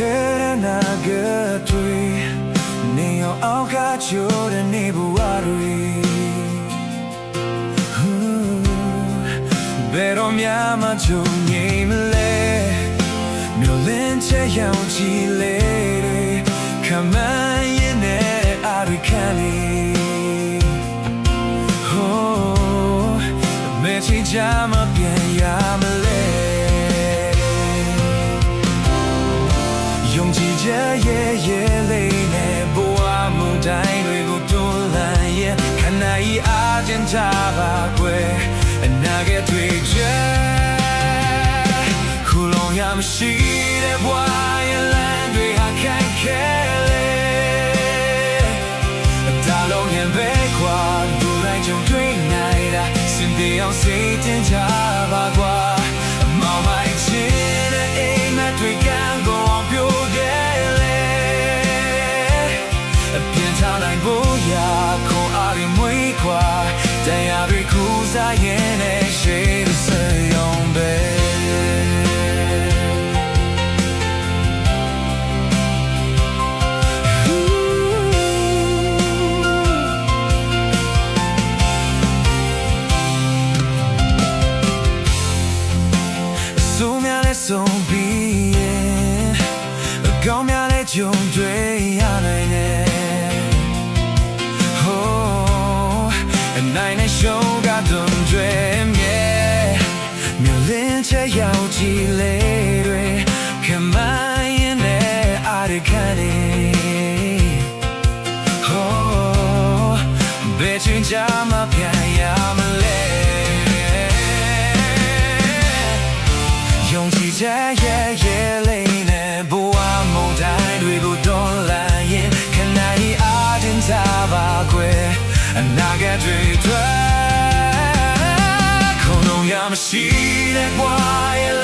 ခဲ့နာကတွေနေအောင်အောက်ကချိုးတဲ့နေဘဝတွေဘယ်တော့မှမကြုံငြိမ်မလဲမျိုးလင်းချေရောက်ကြည့်လေတွေခမန်းရင်နဲ့အားရခံလေမဲချီချာမပြန်ရမလဲယုံကြည်ချက်ရဲ့လေးနဲ့ဘဝမှုတိုင်းတွေကိုတွန်းလှန်ရဲ့ခဏကြီးအားကျဉ်ကြပါကွယ်အနာဂတ်တွေချက်ခုလုံးရမရှိတဲ့ဘဝရဲ့လမ်းတွေဟာခိုင်ခဲလေဒါလုံးရင်ပဲခွာဒူလိုက်ကြုံတွေ့နိုင်တာစင်ပြေအောင်စိတ်တင်ကြပါကွာမောင်မိုက်ချင်တဲ့အိမ်မက်တွေကံကုန်အောင်ပြိုတယ်လေပြန်ချနိုင်ဖို့ရာခွန်အားတွေမွေးခွာတရားတွေခုစားရင်နဲ့ရှိတဲ့စရုံပဲဆုံးပြီးရင်ကောင်းများတဲ့ကြုံတွေ့ရနိုင်တယ်ဟိုးနိုင်တဲ့ရှုံးကတော့တွေ့မြဲမြို့လင်းချရောက်ကြည့်လေတွေခမန်းရင်နဲ့အားရခံနေဟိုးဘယ်ချိန်ကြမှာပြန်ရမလဲယုံကြည်ချက်ရဲ့လေးနဲ့ဘဝမှုတိုင်းတွေကိုတွန်းလှန်ရင်ခဏကြီးအားတင်ကြပါကွယ်အနာဂတ်တွေထွက်ခုံလုံးရမရှိတဲ့ဘဝရဲ့